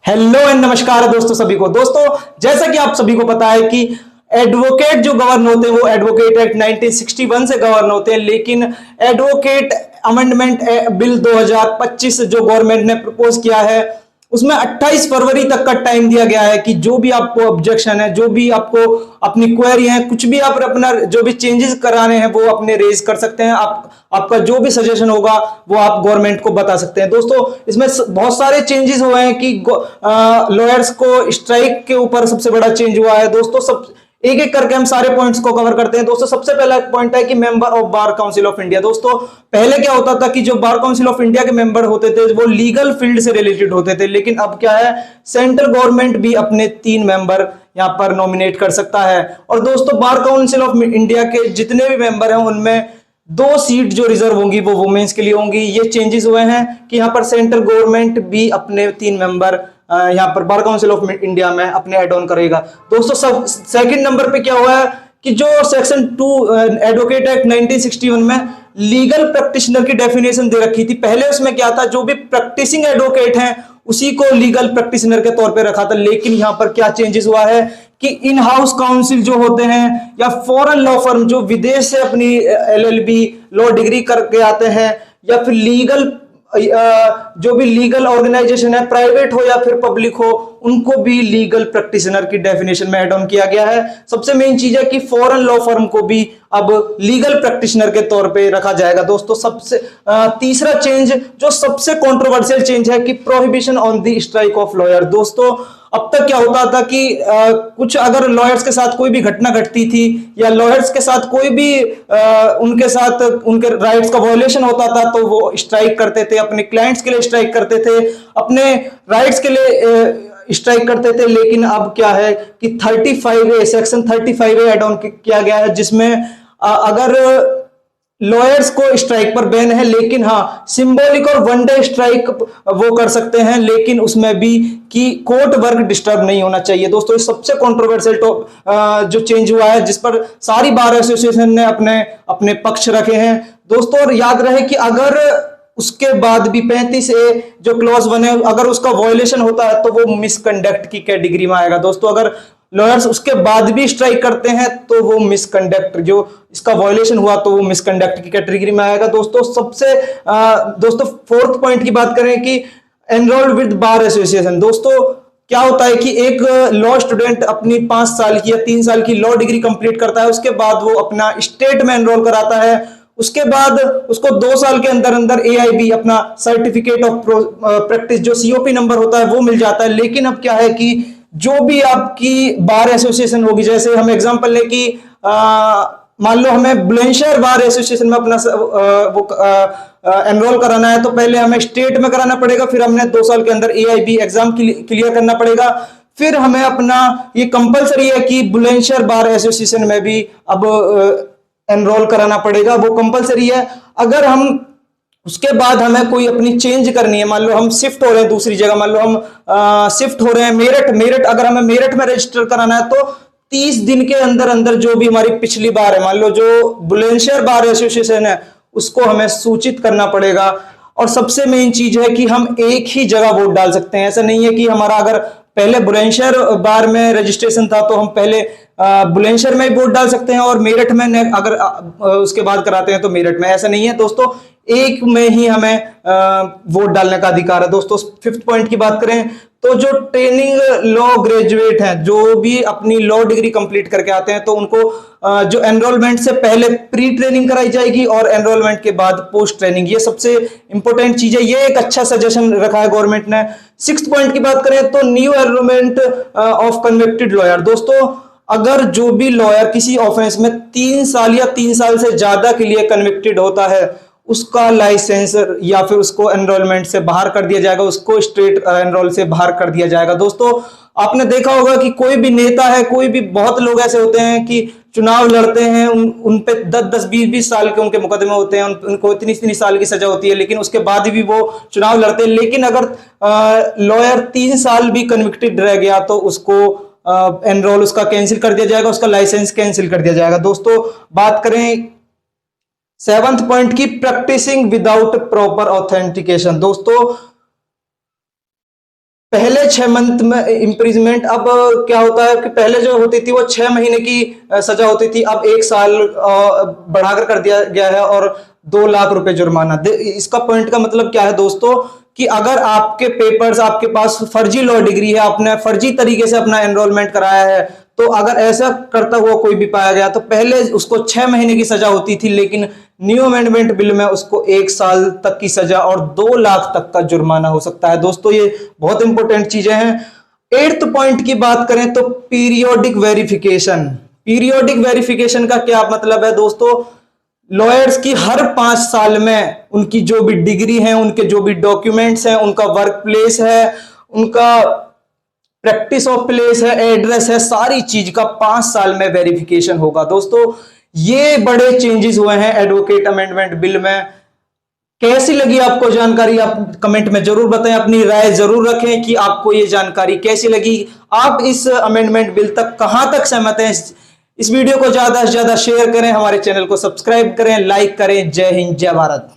Hello and नमस्कार दोस्तों सभी को। दोस्तों जैसा कि आप सभी को पता है कि एडवोकेट जो गवर्न होते हैं वो एडवोकेट एक्ट 1961 से गवर्न होते हैं, लेकिन एडवोकेट अमेंडमेंट बिल 2025 जो गवर्नमेंट ने प्रपोज किया है उसमें 28 फरवरी तक का टाइम दिया गया है कि जो भी आपको ऑब्जेक्शन है, जो भी आपको अपनी क्वेरी है, कुछ भी आप अपना जो भी चेंजेस कराने हैं वो अपने रेज कर सकते हैं। आपका जो भी सजेशन होगा वो आप गवर्नमेंट को बता सकते हैं। दोस्तों इसमें बहुत सारे चेंजेस हुए हैं कि लॉयर्स को स्ट्राइक के ऊपर सबसे बड़ा चेंज हुआ है। दोस्तों सब एक एक करके हम सारे पॉइंट्स को कवर करते हैं। दोस्तों सबसे पहला पॉइंट है कि member of bar council of India. दोस्तों पहले क्या होता था कि जो बार काउंसिल ऑफ इंडिया के मेंबर होते थे वो लीगल फील्ड से रिलेटेड होते थे, लेकिन अब क्या है, सेंट्रल गवर्नमेंट भी अपने 3 मेंबर यहां पर नॉमिनेट कर सकता है। और दोस्तों बार काउंसिल ऑफ इंडिया के जितने भी मेंबर हैं उनमें 2 सीट जो रिजर्व होंगी वो वुमेन्स के लिए होंगी। ये चेंजेस हुए हैं कि यहां पर सेंट्रल गवर्नमेंट भी अपने 3 मेंबर यहां पर बार काउंसिल ऑफ इंडिया में अपने एड ऑन करेगा। दोस्तों सब सेकंड नंबर पे क्या हुआ है कि जो सेक्शन 2 एडवोकेट एक्ट 1961 में लीगल प्रैक्टिशनर की डेफिनेशन दे रखी थी। पहले उसमें क्या था, जो भी प्रैक्टिसिंग एडवोकेट हैं उसी को लीगल प्रैक्टिशनर के तौर पे रखा था, लेकिन यहां पर क्या चेंजेस हुआ है कि इन हाउस काउंसिल जो होते हैं या फॉरेन लॉ फर्म जो विदेश से अपनी LLB लॉ डिग्री करके आते हैं, या फिर लीगल जो भी लीगल ऑर्गेनाइजेशन है, प्राइवेट हो या फिर पब्लिक हो, उनको भी लीगल प्रैक्टिशनर की डेफिनेशन में एड ऑन किया गया है। सबसे मेन चीज है कि फॉरेन लॉ फर्म को भी अब लीगल प्रैक्टिशनर के तौर पे रखा जाएगा। दोस्तों सबसे तीसरा चेंज जो सबसे कंट्रोवर्शियल चेंज है कि prohibition on the strike off lawyer. दोस्तों अब तक क्या होता था कि कुछ अगर लॉयर्स के साथ कोई भी घटना घटती थी या लॉयर्स के साथ कोई भी उनके साथ उनके राइट्स का वायलेशन होता था तो वो स्ट्राइक करते थे, अपने क्लाइंट्स के लिए स्ट्राइक करते थे, अपने राइट्स के लिए स्ट्राइक करते थे। लेकिन अब क्या है कि 35A section 35A add on किया गया है, जिसमें अगर लॉयर्स को स्ट्राइक पर बैन है, लेकिन हाँ सिंबॉलिक और 1 डे स्ट्राइक वो कर सकते हैं, लेकिन उसमें भी कि कोर्ट वर्क डिस्टर्ब नहीं होना चाहिए। दोस्तों ये सबसे कंट्रोवर्शियल जो चेंज हुआ है जिस पर सारी बार एसोसिएशन ने अपने अपने पक्ष रखे हैं। दोस्तों और याद रहे कि अगर उसके बाद भी 35A जो क्लॉज बने अगर उसका वायलेशन होता है तो वो मिसकंडक्ट की कैटेगरी में आएगा। दोस्तों अगर लॉयर्स उसके बाद भी स्ट्राइक करते हैं तो वो मिसकंडक्ट, जो इसका वायलेशन हुआ तो वो मिसकंडक्ट की कैटेगरी में आएगा। दोस्तों दोस्तों फोर्थ पॉइंट की बात करें कि एनरोल्ड विद बार एसोसिएशन। दोस्तों क्या होता है कि एक लॉ स्टूडेंट अपनी 5 साल की या 3 साल की लॉ डिग्री कंप्लीट करता है, उसके बाद वो अपना स्टेट में एनरोल कराता है, उसके बाद उसको 2 साल के अंदर अंदर AIB अपना सर्टिफिकेट ऑफ प्रैक्टिस जो COP नंबर होता है वो मिल जाता है। लेकिन अब क्या है कि जो भी आपकी बार एसोसिएशन होगी, जैसे हम एग्जांपल ले कि मान लो हमें बुलंदशहर बार एसोसिएशन में अपना एनरोल कराना है, तो पहले हमें स्टेट में कराना पड़ेगा, फिर हमने 2 साल के अंदर AIB एग्जाम क्लियर करना पड़ेगा, फिर हमें अपना ये कंपलसरी है कि बुलंदशहर बार एसोसिएशन में भी अब एनरोल कराना पड़ेगा, वो कंपलसरी है। अगर हम उसके बाद हमें कोई अपनी चेंज करनी है, मान लो हम शिफ्ट हो रहे हैं दूसरी जगह, मान लो हम शिफ्ट हो रहे हैं मेरठ, अगर हमें मेरठ में रजिस्टर कराना है तो 30 दिन के अंदर अंदर जो भी हमारी पिछली बार है, मान लो जो बुलंदशहर बार एसोसिएशन है उसको हमें सूचित करना पड़ेगा। और सबसे मेन चीज है कि हम एक ही जगह वोट डाल सकते हैं। ऐसा नहीं है कि हमारा अगर पहले बुलंदशहर बार में रजिस्ट्रेशन था तो हम पहले बुलंदशहर में वोट डाल सकते हैं और मेरठ में अगर उसके बाद कराते हैं तो मेरठ में। ऐसा नहीं है दोस्तों, एक में ही हमें वोट डालने का अधिकार है। दोस्तों फिफ्थ पॉइंट की बात करें तो जो ट्रेनिंग लॉ ग्रेजुएट हैं, जो भी अपनी लॉ डिग्री कंप्लीट करके आते हैं, तो उनको जो एनरोलमेंट से पहले प्री ट्रेनिंग कराई जाएगी और एनरोलमेंट के बाद पोस्ट ट्रेनिंग। ये सबसे इंपॉर्टेंट चीज है, ये एक अच्छा सजेशन रखा है गवर्नमेंट ने। सिक्स्थ पॉइंट की बात करें तो new enrolment of convicted lawyer. दोस्तों अगर जो भी लॉयर किसी ऑफेंस में 3 साल या 3 साल से ज्यादा के लिए कन्विक्टेड होता है उसका लाइसेंस या फिर उसको एनरोलमेंट से बाहर कर दिया जाएगा, उसको स्टेट एनरोल से बाहर कर दिया जाएगा। दोस्तों आपने देखा होगा कि कोई भी नेता है, कोई भी बहुत लोग ऐसे होते हैं कि चुनाव लड़ते हैं, उन पे 10-10 20-20 साल के उनके मुकदमे होते हैं, उनको इतनी साल की सजा होती है, लेकिन उसके बाद भी वो चुनाव लड़ते हैं। लेकिन अगर लॉयर 3 साल भी कन्विक्टेड रह गया तो उसको एनरोल उसका कैंसिल कर दिया जाएगा, उसका लाइसेंस कैंसिल कर दिया जाएगा। दोस्तों बात करें 7th पॉइंट की, प्रैक्टिसिंग विदाउट प्रॉपर ऑथेंटिकेशन। दोस्तों पहले 6 मंथ में इम्प्रिजमेंट, अब क्या होता है कि पहले जो होती थी वो 6 महीने की सजा होती थी, अब 1 साल बढ़ाकर कर दिया गया है और 2 लाख रुपए जुर्माना। इसका पॉइंट का मतलब क्या है दोस्तों कि अगर आपके पेपर्स, आपके पास फर्जी लॉ डिग्री है, आपने फर्जी तरीके से अपना एनरोलमेंट कराया है, तो अगर ऐसा करता हुआ कोई भी पाया गया तो पहले उसको 6 महीने की सजा होती थी, लेकिन न्यू अमेंडमेंट बिल में उसको 1 साल तक की सजा और 2 लाख तक का जुर्माना हो सकता है। दोस्तों ये बहुत इंपॉर्टेंट चीजें हैं। 8th पॉइंट की बात करें तो पीरियोडिक वेरिफिकेशन। पीरियोडिक वेरिफिकेशन का क्या मतलब है दोस्तों? लॉयर्स की हर 5 साल में उनकी जो भी डिग्री है, उनके जो भी डॉक्यूमेंट्स हैं, उनका वर्क प्लेस है, उनका प्रैक्टिस ऑफ प्लेस है, एड्रेस है, सारी चीज का 5 साल में वेरिफिकेशन होगा। दोस्तों ये बड़े चेंजेस हुए हैं एडवोकेट अमेंडमेंट बिल में। कैसी लगी आपको जानकारी? आप कमेंट में जरूर बताएं, अपनी राय जरूर रखें कि आपको ये जानकारी कैसी लगी। आप इस अमेंडमेंट बिल तक कहां तक सहमत हैं? इस वीडियो को ज्यादा से ज्यादा शेयर करें, हमारे चैनल को सब्सक्राइब करें, लाइक करें। जय हिंद, जय भारत।